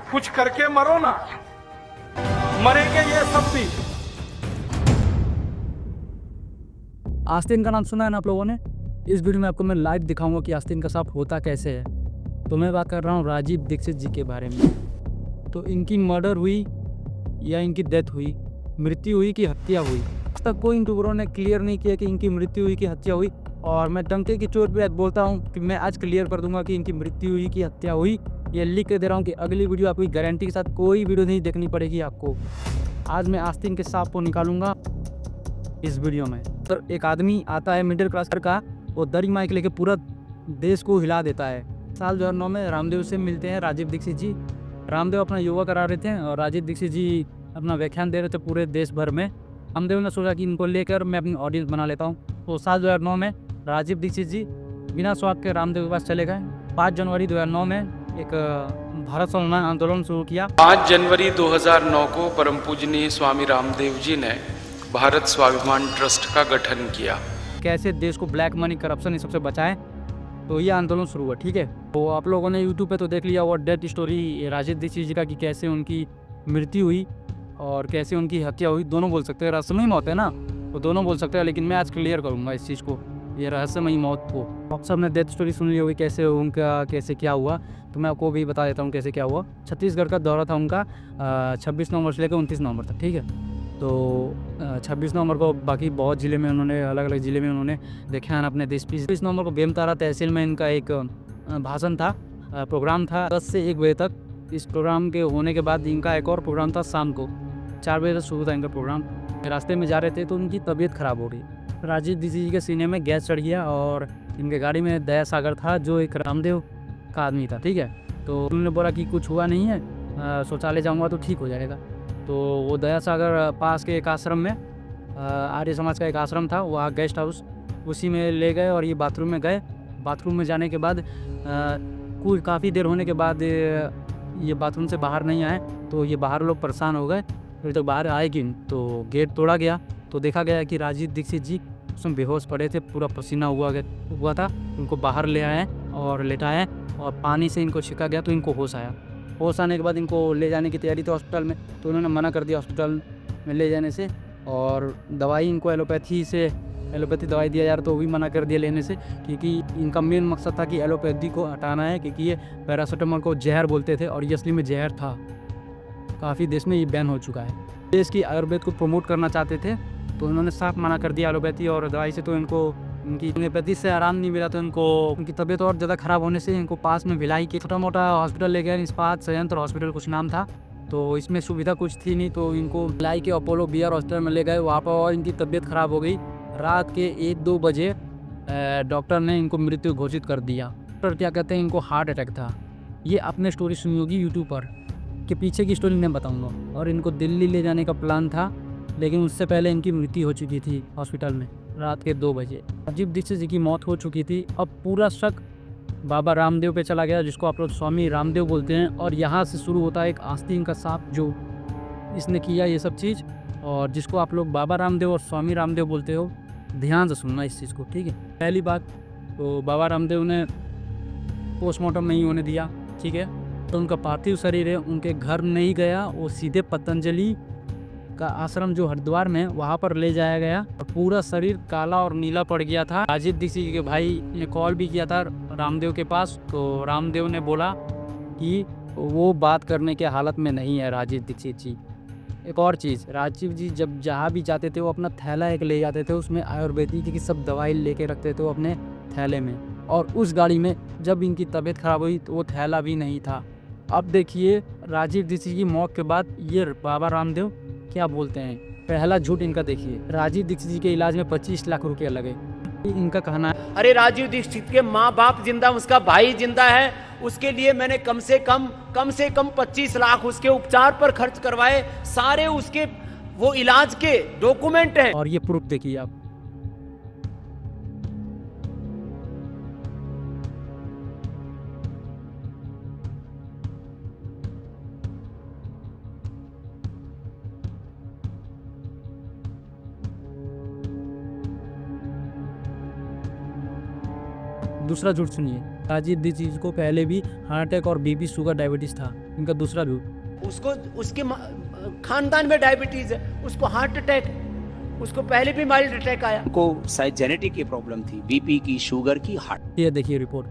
कुछ करके मरो ना, मरेंगे ये सब भी। आस्तीन का नाम सुना है ना आप लोगों ने। इस वीडियो में आपको मैं लाइव दिखाऊंगा कि आस्तीन का सांप होता कैसे है। तो मैं बात कर रहा हूँ राजीव दीक्षित जी के बारे में। तो इनकी मर्डर हुई या इनकी डेथ हुई, मृत्यु हुई कि हत्या हुई, आज तक कोई यूट्यूबरों ने क्लियर नहीं किया कि इनकी मृत्यु हुई कि हत्या हुई। और मैं डंके की चोट पे बोलता हूँ कि मैं आज क्लियर कर दूंगा कि इनकी मृत्यु हुई कि हत्या हुई। ये लिख के दे रहा हूँ कि अगली वीडियो आपकी गारंटी के साथ कोई वीडियो नहीं देखनी पड़ेगी आपको। आज मैं आस्तीन के सांप को निकालूंगा इस वीडियो में। तो एक आदमी आता है मिडिल क्लास का, वो दरी माइक लेके पूरा देश को हिला देता है। साल 2009 में रामदेव से मिलते हैं राजीव दीक्षित जी। रामदेव अपना योगा करा रहे थे और राजीव दीक्षित जी अपना व्याख्यान दे रहे थे पूरे देश भर में। रामदेव ने सोचा कि इनको लेकर मैं अपनी ऑडियंस बना लेता हूँ। तो साल 2009 में राजीव दीक्षित जी बिना स्वाद के रामदेव के पास चले गए। 5 जनवरी 2009 में एक भारत स्वाभिमान आंदोलन शुरू किया। 5 जनवरी 2009 को परम पूजनीय स्वामी रामदेव जी ने भारत स्वाभिमान ट्रस्ट का गठन किया। कैसे देश को ब्लैक मनी करप्शन इन सबसे बचाएं, तो ये आंदोलन शुरू हुआ। ठीक है, तो आप लोगों ने यूट्यूब पे तो देख लिया वो डेथ स्टोरी राजीव दीक्षित जी का कि कैसे उनकी मृत्यु हुई और कैसे उनकी हत्या हुई। दोनों बोल सकते हैं, रहस्यमयी मौत है ना, तो दोनों बोल सकते हैं। लेकिन मैं आज क्लियर करूँगा इस चीज़ को, ये रहस्यमयी मौत को। आप सब ने डेथ स्टोरी सुन ली होगी कैसे उनका कैसे क्या हुआ, तो मैं आपको भी बता देता हूँ कैसे क्या हुआ। छत्तीसगढ़ का दौरा था उनका 26 नवंबर से लेकर 29 नवंबर तक। ठीक है, तो 26 नवंबर को बाकी बहुत ज़िले में उन्होंने अलग अलग ज़िले में उन्होंने व्याख्यान अपने देश। 26 नवंबर को बेमतारा तहसील में इनका एक भाषण था, प्रोग्राम था 10 से 1 बजे तक। इस प्रोग्राम के होने के बाद इनका एक और प्रोग्राम था शाम को 4 बजे तक शुरू था इनका प्रोग्राम। रास्ते में जा रहे थे तो उनकी तबीयत ख़राब हो गई। राजीव दीक्षित जी के सीने में गैस चढ़ गया और इनके गाड़ी में दया सागर था जो एक रामदेव का आदमी था। ठीक है, तो उन्होंने बोला कि कुछ हुआ नहीं है, शौचालय जाऊँगा तो ठीक हो जाएगा। तो वो दया सागर पास के एक आश्रम में, आर्य समाज का एक आश्रम था, वहाँ गेस्ट हाउस, उसी में ले गए और ये बाथरूम में गए। बाथरूम में जाने के बाद कुछ काफ़ी देर होने के बाद ये बाथरूम से बाहर नहीं आए, तो ये बाहर लोग परेशान हो गए फिर तक बाहर आए कि तो गेट तोड़ा गया। तो देखा गया कि राजीव दीक्षित जी उसमें बेहोश पड़े थे, पूरा पसीना हुआ था। उनको बाहर ले आए और लेटाए और पानी से इनको छिका गया तो इनको होश आया। होश आने के बाद इनको ले जाने की तैयारी थी हॉस्पिटल में, तो उन्होंने मना कर दिया हॉस्पिटल में ले जाने से। और दवाई इनको एलोपैथी दवाई दिया जा रहा, तो वो भी मना कर दिया लेने से, क्योंकि इनका मेन मकसद था कि एलोपैथी को हटाना है, क्योंकि ये पैरासीटामोल को जहर बोलते थे और ये असली में जहर था। काफ़ी देश में ये बैन हो चुका है। देश की आयुर्वेद को प्रमोट करना चाहते थे तो उन्होंने साफ मना कर दिया एलोपैथी और दवाई से। तो इनको इनकी होम्योपैथी से आराम नहीं मिला, तो इनको उनकी तबीयत और ज़्यादा ख़राब होने से इनको पास में भिलाई के छोटा मोटा हॉस्पिटल ले गए, इस्पात संयंत्र हॉस्पिटल कुछ नाम था। तो इसमें सुविधा कुछ थी नहीं, तो इनको भिलाई के अपोलो BR हॉस्पिटल में ले गए। वहाँ पर और इनकी तबीयत ख़राब हो गई। रात के 1-2 बजे डॉक्टर ने इनको मृत्यु घोषित कर दिया। डॉक्टर क्या कहते हैं, इनको हार्ट अटैक था। ये आपने स्टोरी सुनी होगी यूट्यूब पर, के पीछे की स्टोरी मैं बताऊँगा। और इनको दिल्ली ले जाने का प्लान था, लेकिन उससे पहले इनकी मृत्यु हो चुकी थी हॉस्पिटल में रात के 2 बजे। राजीव दीक्षित जी की मौत हो चुकी थी। अब पूरा शक बाबा रामदेव पे चला गया, जिसको आप लोग स्वामी रामदेव बोलते हैं। और यहाँ से शुरू होता है एक आस्तीन का सांप, जो इसने किया ये सब चीज़, और जिसको आप लोग बाबा रामदेव और स्वामी रामदेव बोलते हो। ध्यान से सुनना इस चीज़ को, ठीक है। पहली बात तो बाबा रामदेव ने पोस्टमार्टम नहीं होने दिया, ठीक है। तो उनका पार्थिव शरीर है उनके घर नहीं गया, वो सीधे पतंजलि का आश्रम जो हरिद्वार में, वहाँ पर ले जाया गया। और पूरा शरीर काला और नीला पड़ गया था। राजीव दीक्षित के भाई ने कॉल भी किया था रामदेव के पास, तो रामदेव ने बोला कि वो बात करने के हालत में नहीं है राजीव दीक्षित जी। एक और चीज़, राजीव जी जब जहाँ भी जाते थे वो अपना थैला एक ले जाते थे, उसमें आयुर्वेदिक की सब दवाई लेके रखते थे वो अपने थैले में। और उस गाड़ी में जब इनकी तबीयत खराब हुई तो वो थैला भी नहीं था। अब देखिए राजीव दीक्षित की मौत के बाद ये बाबा रामदेव क्या बोलते हैं। पहला झूठ इनका देखिए, राजीव दीक्षित जी के इलाज में 25 लाख रुपया लगे। इनका कहना है, अरे राजीव दीक्षित के माँ बाप जिंदा, उसका भाई जिंदा है, उसके लिए मैंने कम से कम 25 लाख उसके उपचार पर खर्च करवाए। सारे उसके वो इलाज के डॉक्यूमेंट हैं। और ये प्रूफ देखिए आप। दूसरा झूठ सुनिए, राजीव दीक्षित को पहले भी हार्ट अटैक और BP शुगर डायबिटीज़ था। इनका दूसरा झूठ। उसको उसके खानदान में डायबिटीज है, उसको हार्ट अटैक, उसको पहले भी माइल्ड अटैक आया, उनको शायद जेनेटिक की प्रॉब्लम थी, बीपी की, शुगर की, हार्ट। ये देखिए रिपोर्ट।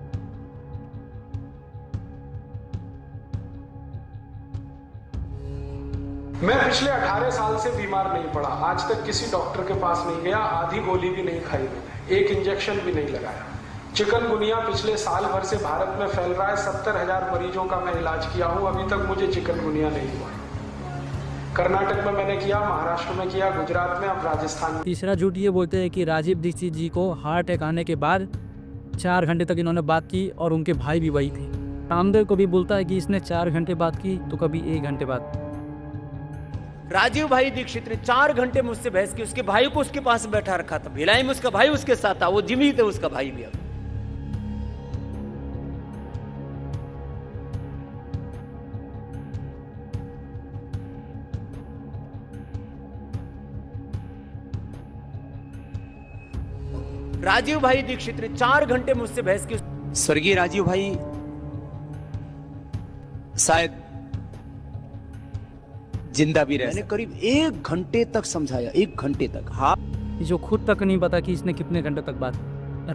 मैं पिछले 18 साल से बीमार नहीं पड़ा, आज तक किसी डॉक्टर के पास नहीं गया, आधी गोली भी नहीं खाई मैंने, एक इंजेक्शन भी नहीं लगाया। चिकनगुनिया पिछले साल भर से भारत में फैल रहा है, 70,000 मरीजों का मैं इलाज किया हूं, अभी तक मुझे चिकनगुनिया नहीं हुआ। कर्नाटक में मैंने किया, महाराष्ट्र में किया, गुजरात में, अब राजस्थान में। तीसरा झूठ ये बोलते हैं कि राजीव दीक्षित जी को हार्ट अटैक आने के बाद 4 घंटे तक इन्होंने बात की और उनके भाई भी वही थे। रामदेव को भी बोलता है कि इसने 4 घंटे बात की तो कभी 1 घंटे बात। राजीव भाई दीक्षित ने 4 घंटे मुझसे बहस की, उसके भाई को उसके पास बैठा रखा था, भिलाई में उसका भाई उसके साथ था, वो जिमी थे उसका भाई भी। अब राजीव भाई दीक्षित ने 4 घंटे मुझसे बहस की। स्वर्गीय राजीव भाई शायद जिंदा भी रहे। मैंने करीब 1 घंटे तक समझाया, 1 घंटे तक। हाँ, जो खुद तक नहीं पता कि इसने कितने घंटे तक बात।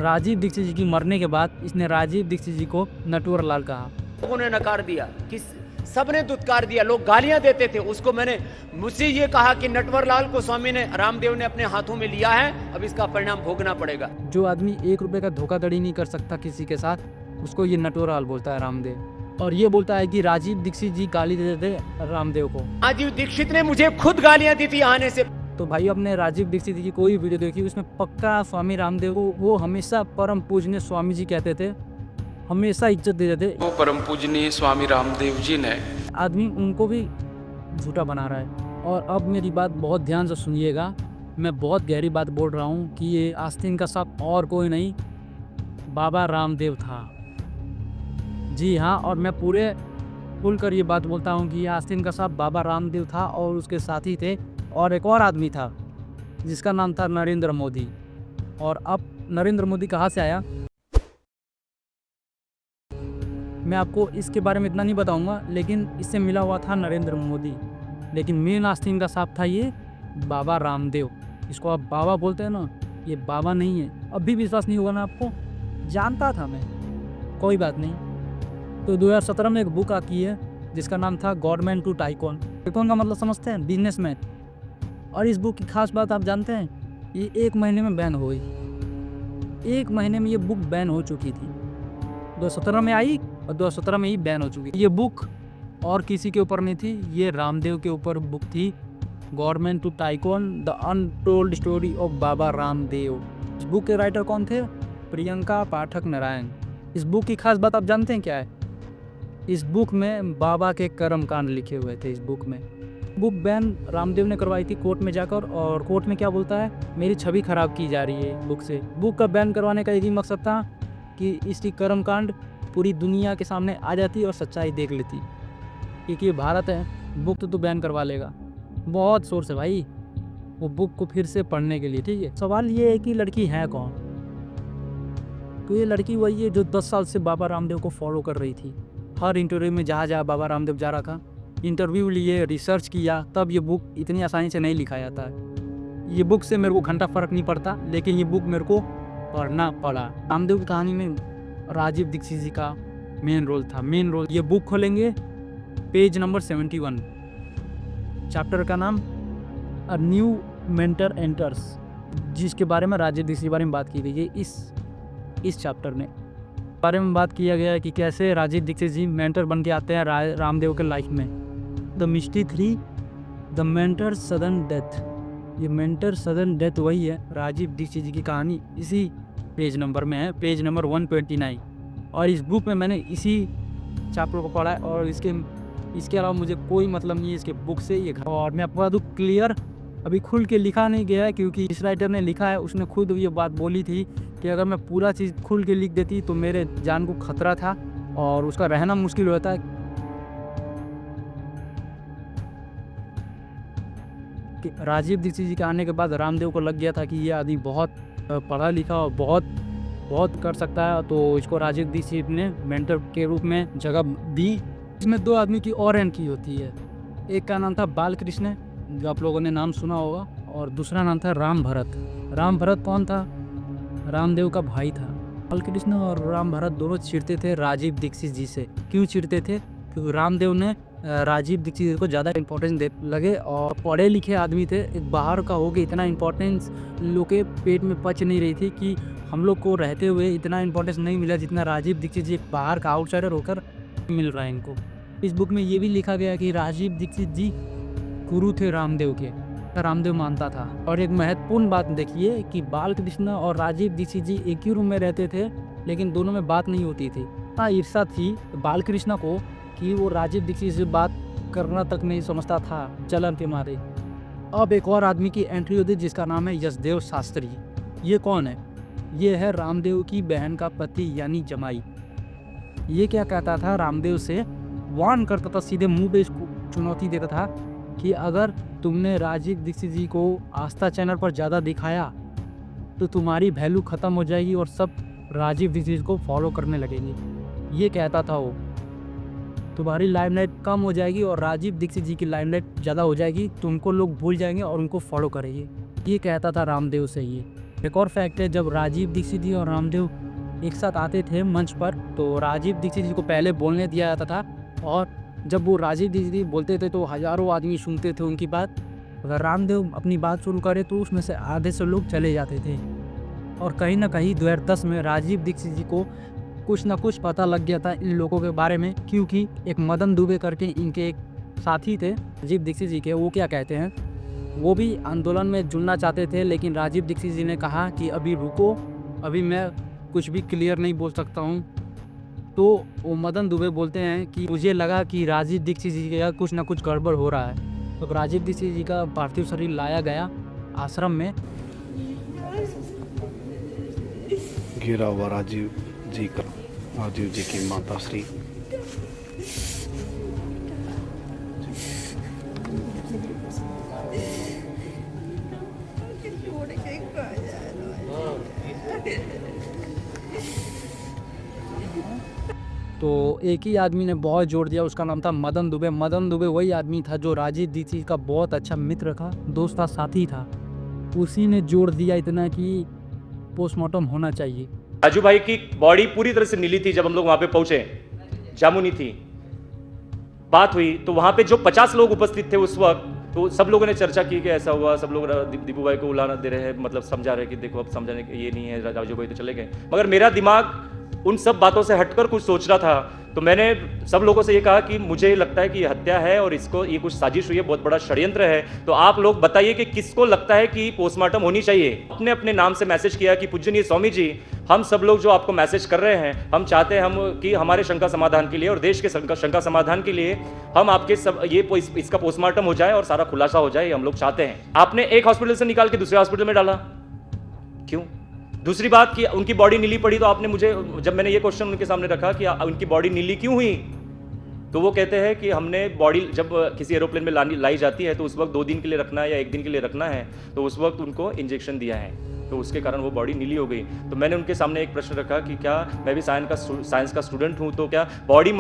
राजीव दीक्षित जी की मरने के बाद इसने राजीव दीक्षित जी को नटवर लाल कहा। लोगों ने नकार दिया, कि सबने दुत्कार दिया, लोग गालियां देते थे उसको। मैंने मुझसे ये कहा कि नटवरलाल को स्वामी ने, रामदेव ने अपने हाथों में लिया है, अब इसका परिणाम भोगना पड़ेगा। जो आदमी 1 रुपए का धोखाधड़ी नहीं कर सकता किसी के साथ, उसको ये नटवरलाल बोलता है रामदेव। और ये बोलता है कि राजीव दीक्षित जी गाली दे देते रामदेव को। राजीव दीक्षित ने मुझे खुद गालियां दी थी आने से। तो भाई अपने राजीव दीक्षित जी की कोई वीडियो देखी, उसमें पक्का स्वामी रामदेव को वो हमेशा परम पूजनीय स्वामी जी कहते थे, हमेशा इज्जत देते थे। वो परम पूजनीय स्वामी रामदेव जी ने आदमी उनको भी झूठा बना रहा है। और अब मेरी बात बहुत ध्यान से सुनिएगा, मैं बहुत गहरी बात बोल रहा हूँ कि ये आस्तीन का सांप और कोई नहीं, बाबा रामदेव था। जी हाँ, और मैं पूरे खुलकर ये बात बोलता हूँ कि ये आस्तीन का सांप बाबा रामदेव था और उसके साथी थे और एक और आदमी था जिसका नाम था नरेंद्र मोदी। और अब नरेंद्र मोदी कहाँ से आया, मैं आपको इसके बारे में इतना नहीं बताऊंगा, लेकिन इससे मिला हुआ था नरेंद्र मोदी। लेकिन मेन आस्तीन का सांप था ये बाबा रामदेव। इसको आप बाबा बोलते हैं ना, ये बाबा नहीं है। अब भी विश्वास नहीं होगा ना आपको, जानता था मैं, कोई बात नहीं। तो 2017 में एक बुक आती है जिसका नाम था गवर्नमेंट टू टाइकॉन। टाइकॉन का मतलब समझते हैं, बिजनेसमैन। और इस बुक की खास बात आप जानते हैं, ये 1 महीने में बैन हो गई। 1 महीने में ये बुक बैन हो चुकी थी। 2017 में आई और 2017 में ही बैन हो चुकी। ये बुक और किसी के ऊपर नहीं थी, ये रामदेव के ऊपर बुक थी, government to tycoon the untold story of Baba Ramdev. इस बुक के राइटर कौन थे? प्रियंका पाठक नारायण। इस बुक की खास बात आप जानते हैं क्या है? इस बुक में बाबा के कर्म कांड लिखे हुए थे। इस बुक में बुक बैन रामदेव ने करवाई थी कोर्ट में जाकर, और कोर्ट में क्या बोलता है, मेरी छवि खराब की जा रही है बुक से। बुक का बैन करवाने का एक ही मकसद था कि इसकी कर्म कांड पूरी दुनिया के सामने आ जाती और सच्चाई देख लेती, क्योंकि ये भारत है, बुक तो बैन करवा लेगा। बहुत सोर्स है भाई वो बुक को फिर से पढ़ने के लिए, ठीक है। सवाल ये है कि लड़की है कौन? तो ये लड़की वही है जो 10 साल से बाबा रामदेव को फॉलो कर रही थी। हर इंटरव्यू में जहाँ बाबा रामदेव जा रहा था, इंटरव्यू लिए, रिसर्च किया, तब ये बुक इतनी आसानी से नहीं लिखा जाता है। ये बुक से मेरे को घंटा फ़र्क नहीं पड़ता, लेकिन ये बुक मेरे को पढ़ना पड़ा। रामदेव की कहानी में राजीव दीक्षित जी का मेन रोल था, मेन रोल। ये बुक खोलेंगे, पेज नंबर 71, चैप्टर का नाम अ न्यू मेंटर एंटर्स, जिसके बारे में राजीव दीक्षित के बारे में बात की गई है। इस चैप्टर में बारे में बात किया गया है कि कैसे राजीव दीक्षित जी मेंटर बन के आते हैं रामदेव के लाइफ में। The mystery 3, the mentor sudden death. ये मेंटर सडन डेथ वही है, राजीव दीक्षित जी की कहानी इसी पेज नंबर में है, पेज नंबर 129। और इस बुक में मैंने इसी चैप्टर को पढ़ा है, और इसके अलावा मुझे कोई मतलब नहीं है इसके बुक से। ये और मैं आपको बता दूँ क्लियर, अभी खुल के लिखा नहीं गया है, क्योंकि इस राइटर ने लिखा है, उसने खुद ये बात बोली थी कि अगर मैं पूरा चीज़ खुल के लिख देती तो मेरे जान को खतरा था और उसका रहना मुश्किल होता है। कि राजीव दीक्षित जी के आने के बाद रामदेव को लग गया था कि ये आदमी बहुत पढ़ा लिखा और बहुत कर सकता है, तो इसको राजीव दीक्षित ने मेंटर के रूप में जगह दी इसमें दो आदमी की और एंट्री होती है। एक का नाम था बालकृष्ण, जो आप लोगों ने नाम सुना होगा, और दूसरा नाम था राम भरत। राम भरत कौन था? रामदेव का भाई था। बालकृष्ण और राम भरत दोनों चिढ़ते थे राजीव दीक्षित जी से। क्यों चिढ़ते थे? क्योंकि रामदेव ने राजीव दीक्षित जी को ज़्यादा इंपॉर्टेंस दे लगे, और पढ़े लिखे आदमी थे, एक बाहर का हो के इतना इंपॉर्टेंस लोग के पेट में पच नहीं रही थी कि हम लोग को रहते हुए इतना इंपॉर्टेंस नहीं मिला जितना राजीव दीक्षित जी एक बाहर का आउटसाइडर होकर मिल रहा है इनको। इस बुक में ये भी लिखा गया कि राजीव दीक्षित जी गुरु थे रामदेव के, रामदेव मानता था। और एक महत्वपूर्ण बात देखिए कि बालकृष्ण और राजीव दीक्षित जी एक ही रूम में रहते थे, लेकिन दोनों में बात नहीं होती थी। हाँ, ईर्ष्या थी बालकृष्ण को कि वो राजीव दीक्षित से बात करना तक नहीं समझता था, जलन के मारे। अब एक और आदमी की एंट्री होती है जिसका नाम है यशदेव शास्त्री। ये कौन है? ये है रामदेव की बहन का पति यानी जमाई। ये क्या कहता था? रामदेव से वार्न करता था, सीधे मुंह पे इसको चुनौती देता था कि अगर तुमने राजीव दीक्षित जी को आस्था चैनल पर ज़्यादा दिखाया तो तुम्हारी वैल्यू ख़त्म हो जाएगी और सब राजीव दीक्षित को फॉलो करने लगेंगे। ये कहता था वो, तुम्हारी लाइमलाइट कम हो जाएगी और राजीव दीक्षित जी की लाइमलाइट ज़्यादा हो जाएगी, तुमको लोग भूल जाएंगे और उनको फॉलो करेंगे। ये कहता था रामदेव से। ये एक और फैक्ट है, जब राजीव दीक्षित जी और रामदेव एक साथ आते थे मंच पर तो राजीव दीक्षित जी को पहले बोलने दिया जाता था, और जब वो राजीव दीक्षित जी बोलते थे तो हज़ारों आदमी सुनते थे उनकी बात। अगर रामदेव अपनी बात शुरू करे तो उसमें से आधे से लोग चले जाते थे। और कहीं ना कहीं 2010 में राजीव दीक्षित जी को कुछ ना कुछ पता लग गया था इन लोगों के बारे में, क्योंकि एक मदन दुबे करके इनके एक साथी थे राजीव दीक्षित जी के। वो क्या कहते हैं, वो भी आंदोलन में जुड़ना चाहते थे, लेकिन राजीव दीक्षित जी ने कहा कि अभी रुको, अभी मैं कुछ भी क्लियर नहीं बोल सकता हूँ। तो वो मदन दुबे बोलते हैं कि मुझे लगा कि राजीव दीक्षित जी का कुछ ना कुछ गड़बड़ हो रहा है। तो राजीव दीक्षित जी का पार्थिव शरीर लाया गया आश्रम में। घिरा हुआ राजीव जी की माता श्री तो एक ही आदमी ने बहुत जोर दिया, उसका नाम था मदन दुबे। मदन दुबे वही आदमी था जो राजीव दीक्षित का बहुत अच्छा मित्र था, दोस्त था, साथी था। उसी ने जोर दिया इतना कि पोस्टमार्टम होना चाहिए। राजू भाई की बॉडी पूरी तरह से नीली थी। जब हम लोग वहां पे पहुंचे, जामुनी थी। बात हुई तो वहां पे जो 50 लोग उपस्थित थे उस वक्त, तो सब लोगों ने चर्चा की कि ऐसा हुआ। सब लोग दीपू भाई को उलाना दे रहे हैं, मतलब समझा रहे हैं कि देखो अब समझाने के ये नहीं है, राजू भाई तो चले गए। मगर मेरा दिमाग उन सब बातों से हटकर कुछ सोच रहा था। तो मैंने सब लोगों से ये कहा कि मुझे लगता है कि ये हत्या है और इसको ये कुछ साजिश हुई है, बहुत बड़ा षड्यंत्र है। तो आप लोग बताइए कि किसको लगता है कि पोस्टमार्टम होनी चाहिए। अपने अपने नाम से मैसेज किया कि पूजनीय स्वामी जी, हम सब लोग जो आपको मैसेज कर रहे हैं, हम चाहते हैं कि हमारे शंका समाधान के लिए और देश के शंका समाधान के लिए हम आपके सब इसका पोस्टमार्टम हो जाए और सारा खुलासा हो जाए, हम लोग चाहते हैं। आपने एक हॉस्पिटल से निकाल के दूसरे हॉस्पिटल में डाला, क्यों? दूसरी बात कि उनकी बॉडी नीली पड़ी, तो आपने मुझे, जब मैंने ये क्वेश्चन उनके सामने रखा कि उनकी बॉडी नीली क्यों हुई, तो वो कहते हैं कि हमने बॉडी जब किसी एरोप्लेन में लाई जाती है तो उस वक्त 2 दिन के लिए रखना है या 1 दिन के लिए रखना है, तो उस वक्त उनको इंजेक्शन दिया है, तो उसके कारण वो बॉडी नीली हो गई। तो मैंने उनके सामने एक प्रश्न रखा कि क्या मैं भी साइंस का स्टूडेंट हूँ, तो क्या बॉडी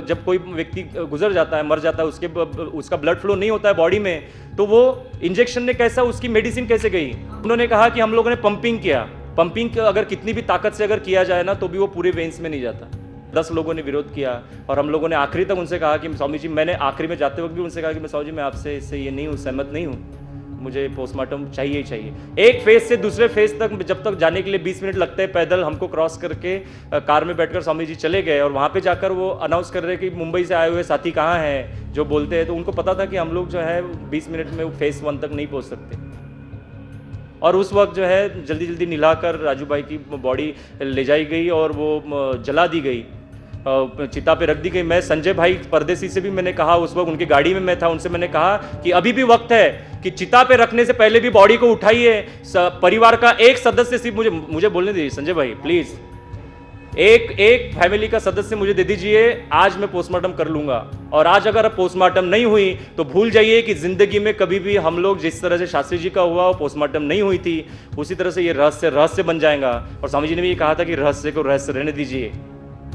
जब कोई व्यक्ति गुजर जाता है, मर जाता है, उसका ब्लड फ्लो नहीं होता है बॉडी में, तो वो इंजेक्शन ने कैसा, उसकी मेडिसिन कैसे गई? उन्होंने कहा कि हम लोगों ने पंपिंग किया। पंपिंग अगर कितनी भी ताकत से अगर किया जाए ना, तो भी वो पूरे वेन्स में नहीं जाता। 10 लोगों ने विरोध किया और हम लोगों ने आखिरी तक उनसे कहा कि स्वामी जी, मैंने आखिरी में जाते वक्त भी उनसे कहा कि मैं स्वामी जी, मैं आपसे इससे ये नहीं हूँ, सहमत नहीं हूँ, मुझे पोस्टमार्टम चाहिए ही चाहिए। एक फेज से दूसरे फेज तक जब तक जाने के लिए 20 मिनट लगते हैं पैदल, हमको क्रॉस करके कार में बैठकर स्वामी जी चले गए। और वहाँ पे जाकर वो अनाउंस कर रहे कि मुंबई से आए हुए साथी कहाँ हैं, जो बोलते हैं। तो उनको पता था कि हम लोग जो है 20 मिनट में फेज 1 तक नहीं पहुँच सकते। और उस वक्त जो है जल्दी जल्दी निलाकर राजू भाई की बॉडी ले जाई गई और वो जला दी गई, चिता पे रख दी गई। मैं संजय भाई परदेसी से भी मैंने कहा, उस वक्त उनकी गाड़ी में मैं था, उनसे मैंने कहा कि अभी भी वक्त है कि चिता पे रखने से पहले भी बॉडी को उठाइए। परिवार का एक सदस्य सिर्फ मुझे बोलने दीजिए संजय भाई प्लीज, एक फैमिली का सदस्य मुझे दे दीजिए, आज मैं पोस्टमार्टम कर लूंगा। और आज अगर पोस्टमार्टम नहीं हुई तो भूल जाइए कि जिंदगी में कभी भी हम लोग जिस तरह से शास्त्री जी का हुआ पोस्टमार्टम नहीं हुई थी, उसी तरह से ये रहस्य बन जाएगा। और स्वामी जी ने भी ये कहा था कि रहस्य को रहस्य रहने दीजिए।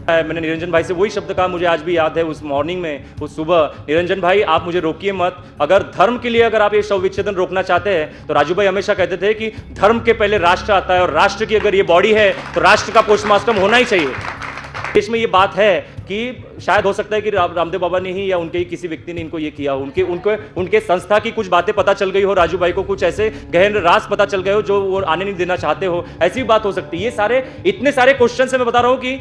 मैंने निरंजन भाई से वही शब्द कहा, मुझे आज भी याद है उस मॉर्निंग में, उस सुबह, निरंजन भाई आप मुझे रोकिए मत, अगर धर्म के लिए अगर आप ये शव विच्छेदन रोकना चाहते हैं तो राजू भाई हमेशा कहते थे कि धर्म के पहले राष्ट्र आता है और राष्ट्र की अगर ये बॉडी है तो राष्ट्र का पोस्टमार्टम होना ही चाहिए। देश में ये बात है कि शायद हो सकता है कि रामदेव बाबा ने ही या उनके ही किसी व्यक्ति ने इनको ये किया हो, उनके संस्था की कुछ बातें पता चल गई हो, राजू भाई को कुछ ऐसे गहन राज पता चल गए हो जो वो आने नहीं देना चाहते हो, ऐसी भी बात हो सकती है। ये सारे इतने सारे क्वेश्चन से मैं बता रहा हूं कि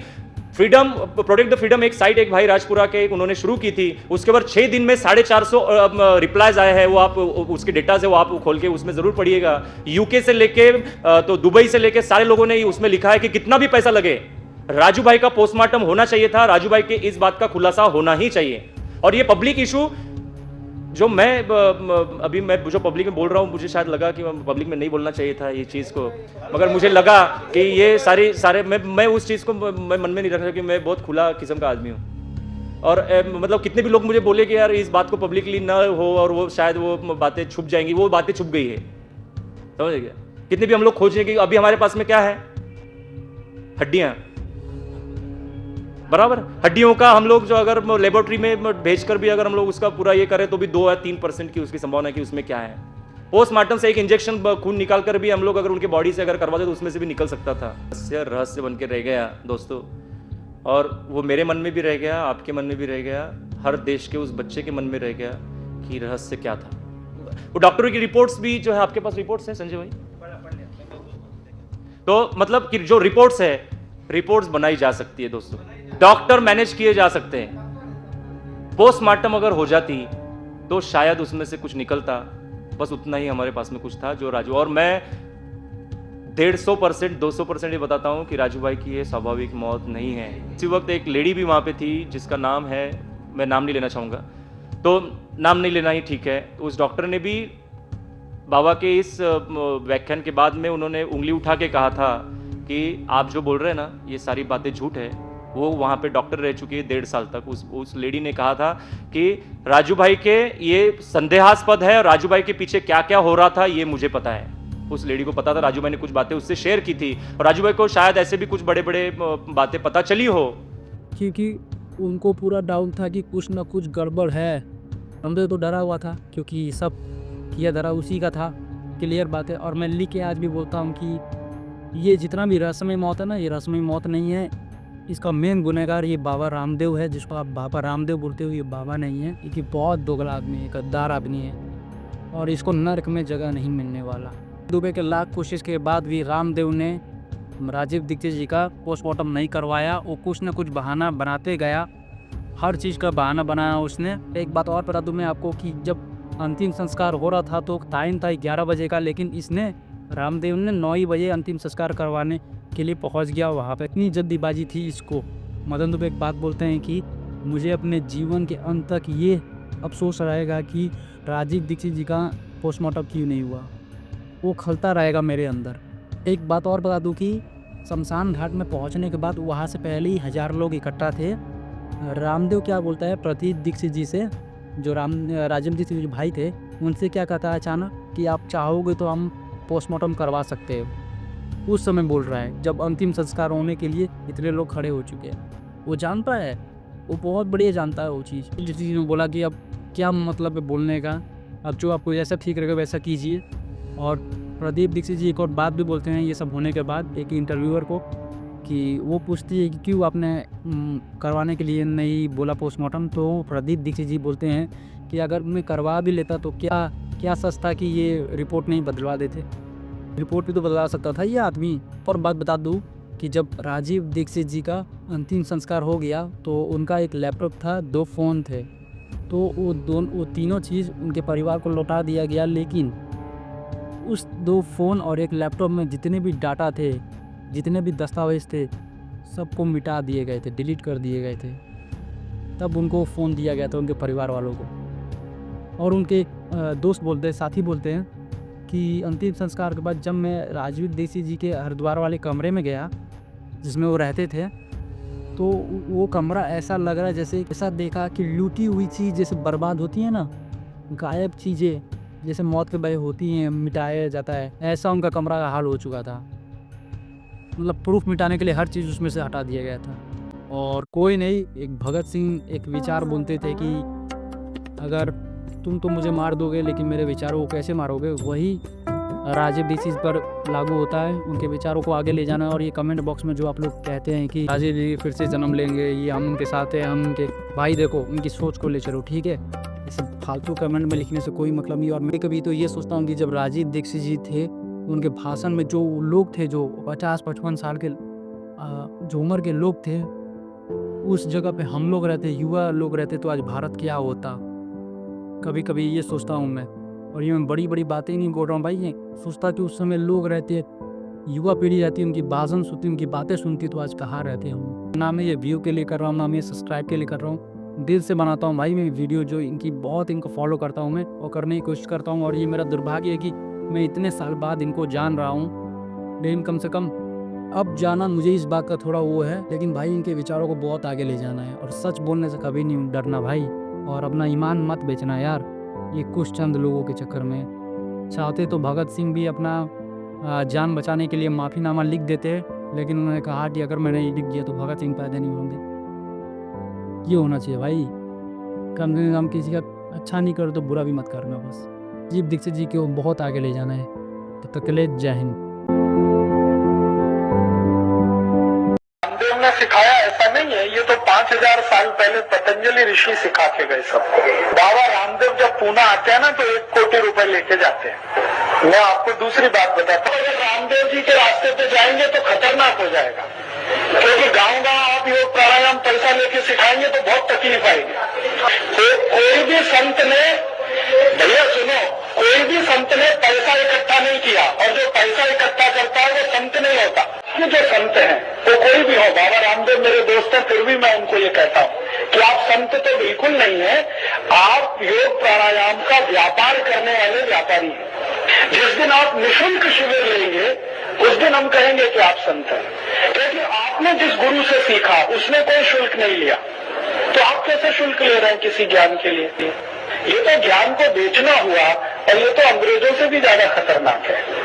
फ्रीडम, प्रोटेक्ट द फ्रीडम एक साइट एक भाई राजपुरा के उन्होंने शुरू की थी, उसके बाद 6 दिन में 450 रिप्लाईज आए हैं, वो आप उसके डेटा से वो आप खोल के उसमें जरूर पढ़िएगा। यूके से लेके तो दुबई से लेके सारे लोगों ने उसमें लिखा है कि कितना भी पैसा लगे राजू भाई का पोस्टमार्टम होना चाहिए था, राजू भाई के इस बात का खुलासा होना ही चाहिए। और ये पब्लिक इशू जो मैं अभी मैं जो पब्लिक में बोल रहा हूँ, मुझे शायद लगा कि पब्लिक में नहीं बोलना चाहिए था ये चीज़ को, मगर मुझे लगा कि ये सारे मैं उस चीज़ को मैं मन में नहीं रखा कि मैं बहुत खुला किस्म का आदमी हूँ। और मतलब कितने भी लोग मुझे बोले कि यार इस बात को पब्लिकली ना हो और वो शायद वो बातें छुप जाएंगी, वो बातें छुप गई है, समझ गया। कितने भी हम लोग खोजें कि अभी हमारे पास में क्या है, हड्डियाँ, बराबर, हड्डियों का हम लोग जो अगर लेबोरेटरी में भेजकर भी अगर हम लोग उसका पूरा ये करें तो भी 2 या 3% की उसकी संभावना है कि उसमें क्या है। पोस्टमार्टम से एक इंजेक्शन खून निकाल कर भी हम लोग अगर उनके बॉडी से अगर करवा दे तो उसमें से भी निकल सकता था। रहस्य बन के रह गया दोस्तों, और वो मेरे मन में भी रह गया, आपके मन में भी रह गया, हर देश के उस बच्चे के मन में रह गया कि रहस्य क्या था। वो डॉक्टरों की रिपोर्ट्स भी जो है, आपके पास रिपोर्ट्स है संजय भाई? तो मतलब कि जो रिपोर्ट्स है, रिपोर्ट्स बनाई जा सकती है दोस्तों, डॉक्टर मैनेज किए जा सकते हैं। पोस्टमार्टम अगर हो जाती तो शायद उसमें से कुछ निकलता, बस उतना ही हमारे पास में कुछ था जो राजू, और मैं 150% 200% ये बताता हूं कि राजू भाई की ये स्वाभाविक मौत नहीं है। इसी वक्त एक लेडी भी वहां पे थी जिसका नाम है, मैं नाम नहीं लेना चाहूंगा, तो नाम नहीं लेना ही ठीक है। तो उस डॉक्टर ने भी बाबा के इस व्याख्यान के बाद में उन्होंने उंगली उठा के कहा था कि आप जो बोल रहे हैं ना ये सारी बातें झूठ है। वो वहाँ पे डॉक्टर रह चुकी है 1.5 साल तक। उस लेडी ने कहा था कि राजू भाई के ये संदेहास्पद है और राजू भाई के पीछे क्या क्या हो रहा था ये मुझे पता है। उस लेडी को पता था, राजू भाई ने कुछ बातें उससे शेयर की थी और राजू भाई को शायद ऐसे भी कुछ बड़े बड़े बातें पता चली हो, क्योंकि उनको पूरा डाउट था कि कुछ ना कुछ गड़बड़ है। हमसे तो डरा हुआ था क्योंकि सब किया धरा उसी का था, क्लियर बात है। और मैं लिख के आज भी बोलता हूँ कि ये जितना भी रहस्यमय मौत है ना, ये रहस्यमय मौत नहीं है। इसका मेन गुनहगार ये बाबा रामदेव है, जिसको आप बाबा रामदेव बोलते हो। ये बाबा नहीं है, ये बहुत दोगला आदमी है, गद्दार आदमी है और इसको नर्क में जगह नहीं मिलने वाला। दुबई के लाख कोशिश के बाद भी रामदेव ने राजीव दीक्षित जी का पोस्टमार्टम नहीं करवाया। वो कुछ न कुछ बहाना बनाते गया, हर चीज़ का बहाना बनाया उसने। एक बात और बता दूँ मैं आपको कि जब अंतिम संस्कार हो रहा था तो टाइम था 11 बजे का, लेकिन इसने रामदेव ने 9 ही बजे अंतिम संस्कार करवाने के लिए पहुंच गया वहाँ पे। इतनी जल्दीबाजी थी इसको। मदन दुबे एक बात बोलते हैं कि मुझे अपने जीवन के अंत तक ये अफसोस रहेगा कि राजीव दीक्षित जी का पोस्टमार्टम क्यों नहीं हुआ, वो खलता रहेगा मेरे अंदर। एक बात और बता दूं कि शमशान घाट में पहुंचने के बाद वहाँ से पहले ही 1000 लोग इकट्ठा थे। रामदेव क्या बोलता है प्रतीक दीक्षित जी से, जो राजीव दीक्षित जी भाई थे, उनसे क्या कहता है अचानक कि आप चाहोगे तो हम पोस्टमार्टम करवा सकते हो। उस समय बोल रहा है जब अंतिम संस्कार होने के लिए इतने लोग खड़े हो चुके हैं। वो जानता है, वो बहुत बढ़िया जानता है वो चीज़। जिस चीज़ ने बोला कि अब क्या मतलब है बोलने का, अब जो आपको जैसा ठीक रहेगा वैसा कीजिए। और प्रदीप दीक्षित जी एक और बात भी बोलते हैं ये सब होने के बाद एक इंटरव्यूअर को, कि वो पूछती है कि क्यों आपने करवाने के लिए नहीं बोला पोस्टमार्टम। तो प्रदीप दीक्षित जी बोलते हैं कि अगर मैं करवा भी लेता तो क्या सच था कि ये रिपोर्ट नहीं बदलवा देते। रिपोर्ट भी तो बदला सकता था ये आदमी। और बात बता दूं कि जब राजीव दीक्षित जी का अंतिम संस्कार हो गया तो उनका एक लैपटॉप था, 2 फ़ोन थे, तो वो तीनों चीज़ उनके परिवार को लौटा दिया गया। लेकिन उस 2 फ़ोन और एक लैपटॉप में जितने भी डाटा थे, जितने भी दस्तावेज थे, सबको मिटा दिए गए थे, डिलीट कर दिए गए थे। तब उनको फ़ोन दिया गया था उनके परिवार वालों को। और उनके दोस्त बोलते हैं, साथी बोलते हैं कि अंतिम संस्कार के बाद जब मैं राजीव दीक्षित जी के हरिद्वार वाले कमरे में गया जिसमें वो रहते थे, तो वो कमरा ऐसा लग रहा है जैसे ऐसा देखा कि लूटी हुई चीज़ जैसे बर्बाद होती है ना, गायब चीज़ें जैसे मौत के भय होती हैं, मिटाया जाता है, ऐसा उनका कमरा का हाल हो चुका था। मतलब प्रूफ मिटाने के लिए हर चीज़ उसमें से हटा दिया गया था। और कोई नहीं, एक भगत सिंह एक विचार बोलते थे कि अगर तुम तो मुझे मार दोगे लेकिन मेरे विचारों को कैसे मारोगे, वही राजीव जी पर लागू होता है। उनके विचारों को आगे ले जाना। और ये कमेंट बॉक्स में जो आप लोग कहते हैं कि राजीव जी फिर से जन्म लेंगे, ये हम उनके साथ हैं, हम उनके भाई, देखो उनकी सोच को ले चलो, ठीक है। ये सब फालतू कमेंट में लिखने से कोई मतलब नहीं। और मैं कभी तो ये सोचता हूँ कि जब राजीव दीक्षित जी थे, उनके भाषण में जो लोग थे, जो 50-55 साल के जो उम्र के लोग थे, उस जगह पे हम लोग रहते, युवा लोग रहते, तो आज भारत क्या होता। कभी कभी ये सोचता हूँ मैं। और ये मैं बड़ी बड़ी बातें नहीं बोल रहा हूँ भाई, ये सोचता कि उस समय लोग रहते, युवा पीढ़ी रहती, उनकी भाषण सुनती, उनकी बातें सुनती, तो आज कहाँ रहते हम। ना मैं ये व्यू के लिए कर रहा हूँ, ना मैं सब्सक्राइब के लिए कर रहा हूँ, दिल से बनाता हूँ भाई मैं वीडियो। जो इनकी बहुत इनको फॉलो करता हूँ मैं और करने की कोशिश करता हूँ। और ये मेरा दुर्भाग्य है कि मैं इतने साल बाद इनको जान रहा हूँ, लेकिन कम से कम अब जाना मुझे इस बात का थोड़ा वो है। लेकिन भाई इनके विचारों को बहुत आगे ले जाना है और सच बोलने से कभी नहीं डरना भाई। और अपना ईमान मत बेचना यार, ये कुछ चंद लोगों के चक्कर में। चाहते तो भगत सिंह भी अपना जान बचाने के लिए माफ़ीनामा लिख देते, लेकिन उन्होंने कहा कि अगर मैंने ये लिख दिया तो भगत सिंह पैदा नहीं होंगे। ये होना चाहिए भाई, कम से कम किसी का अच्छा नहीं करो तो बुरा भी मत करना बस। राजीव दीक्षित जी को बहुत आगे ले जाना है। तब तक के लिए जय हिंद। रामदेव ने सिखाया ऐसा नहीं है, ये तो 5000 साल पहले पतंजलि ऋषि सिखा के गए सबको। बाबा रामदेव जब पूना आते हैं ना तो 1 कोटि रुपए लेके जाते हैं। मैं आपको दूसरी बात बताता हूँ, अगर रामदेव जी के रास्ते पे जाएंगे तो खतरनाक हो जाएगा, क्योंकि गांव आप योग प्राणायाम पैसा लेके सिखाएंगे तो बहुत तकलीफ आएगी। तो कोई भी संत ने, भैया सुनो, कोई भी संत ने पैसा इकट्ठा नहीं किया, और जो पैसा इकट्ठा करता है वो संत नहीं होता। ये जो संत हैं वो कोई भी हो, बाबा रामदेव मेरे दोस्त हैं, फिर भी मैं उनको ये कहता हूँ कि आप संत तो बिल्कुल नहीं है, आप योग प्राणायाम का व्यापार करने वाले व्यापारी हैं। जिस दिन आप निःशुल्क शिविर लेंगे उस दिन हम कहेंगे कि आप संत हैं, क्योंकि आपने जिस गुरु से सीखा उसने कोई शुल्क नहीं लिया, तो आप कैसे शुल्क ले रहे हैं किसी ज्ञान के लिए। ये तो ज्ञान को बेचना हुआ, और ये तो अंग्रेजों से भी ज्यादा खतरनाक है।